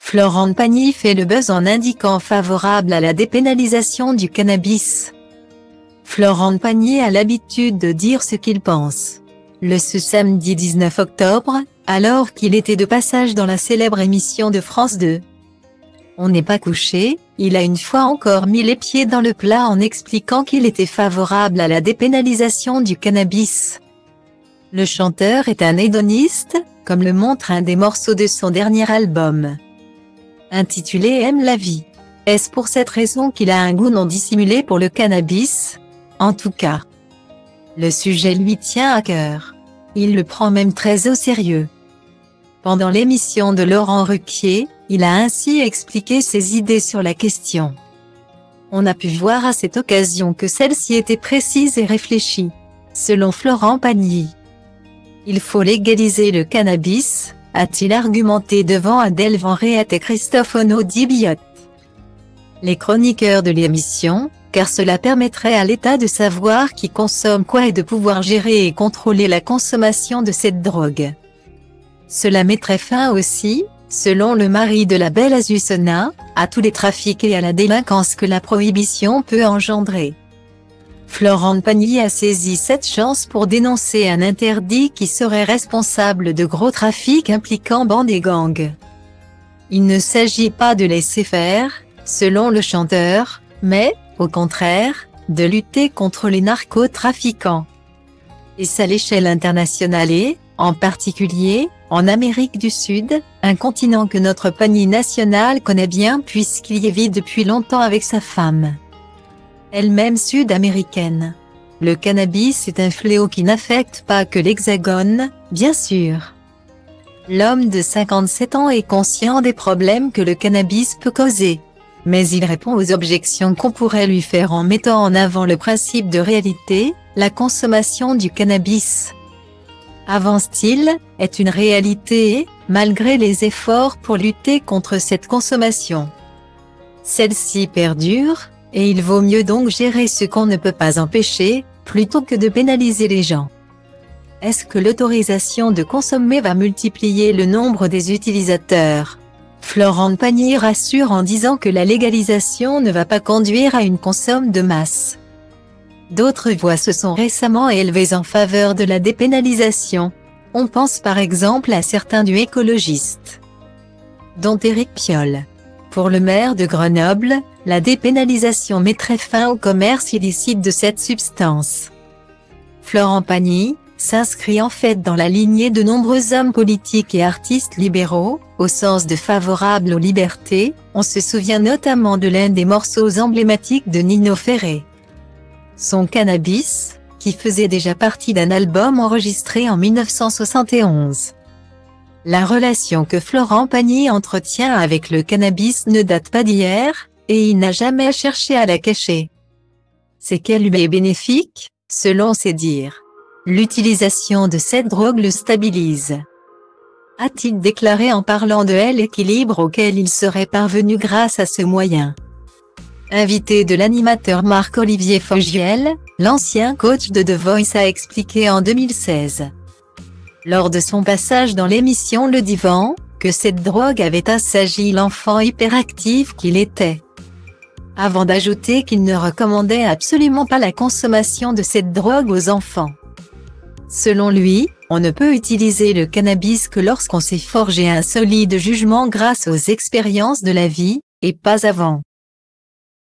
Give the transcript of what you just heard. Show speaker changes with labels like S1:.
S1: Florent Pagny fait le buzz en indiquant favorable à la dépénalisation du cannabis. Florent Pagny a l'habitude de dire ce qu'il pense. Ce samedi 19 octobre, alors qu'il était de passage dans la célèbre émission de France 2. On n'est pas couché, il a une fois encore mis les pieds dans le plat en expliquant qu'il était favorable à la dépénalisation du cannabis. Le chanteur est un hédoniste, comme le montre un des morceaux de son dernier album, intitulé Aime la vie. Est-ce pour cette raison qu'il a un goût non dissimulé pour le cannabis? En tout cas, le sujet lui tient à cœur. Il le prend même très au sérieux. Pendant l'émission de Laurent Ruquier, il a ainsi expliqué ses idées sur la question. On a pu voir à cette occasion que celle-ci était précise et réfléchie. Selon Florent Pagny, il faut légaliser le cannabis, a-t-il argumenté devant Adèle Van Reet et Christophe Onodi-Biot, les chroniqueurs de l'émission, car cela permettrait à l'État de savoir qui consomme quoi et de pouvoir gérer et contrôler la consommation de cette drogue. Cela mettrait fin aussi, selon le mari de la belle Azucena, à tous les trafics et à la délinquance que la prohibition peut engendrer. Florent Pagny a saisi cette chance pour dénoncer un interdit qui serait responsable de gros trafics impliquant bandes et gangs. Il ne s'agit pas de laisser faire, selon le chanteur, mais, au contraire, de lutter contre les narcotrafiquants. Et ça à l'échelle internationale et, en particulier, en Amérique du Sud, un continent que notre Pagny national connaît bien puisqu'il y vit depuis longtemps avec sa femme, elle-même sud-américaine. Le cannabis est un fléau qui n'affecte pas que l'Hexagone, bien sûr. L'homme de 57 ans est conscient des problèmes que le cannabis peut causer. Mais il répond aux objections qu'on pourrait lui faire en mettant en avant le principe de réalité, la consommation du cannabis, avance-t-il, est une réalité, malgré les efforts pour lutter contre cette consommation. Celle-ci perdure, et il vaut mieux donc gérer ce qu'on ne peut pas empêcher, plutôt que de pénaliser les gens. Est-ce que l'autorisation de consommer va multiplier le nombre des utilisateurs? Florent Pagny rassure en disant que la légalisation ne va pas conduire à une consomme de masse. D'autres voix se sont récemment élevées en faveur de la dépénalisation. On pense par exemple à certains du écologiste, dont Éric Piolle. Pour le maire de Grenoble, la dépénalisation mettrait fin au commerce illicite de cette substance. Florent Pagny s'inscrit en fait dans la lignée de nombreux hommes politiques et artistes libéraux, au sens de favorables aux libertés. On se souvient notamment de l'un des morceaux emblématiques de Nino Ferrer, Son cannabis, qui faisait déjà partie d'un album enregistré en 1971. La relation que Florent Pagny entretient avec le cannabis ne date pas d'hier, et il n'a jamais cherché à la cacher. C'est qu'elle lui est bénéfique, selon ses dires. L'utilisation de cette drogue le stabilise, a-t-il déclaré en parlant de l'équilibre auquel il serait parvenu grâce à ce moyen. Invité de l'animateur Marc-Olivier Fogiel, l'ancien coach de The Voice a expliqué en 2016, lors de son passage dans l'émission Le Divan, que cette drogue avait assagi l'enfant hyperactif qu'il était, avant d'ajouter qu'il ne recommandait absolument pas la consommation de cette drogue aux enfants. Selon lui, on ne peut utiliser le cannabis que lorsqu'on s'est forgé un solide jugement grâce aux expériences de la vie, et pas avant.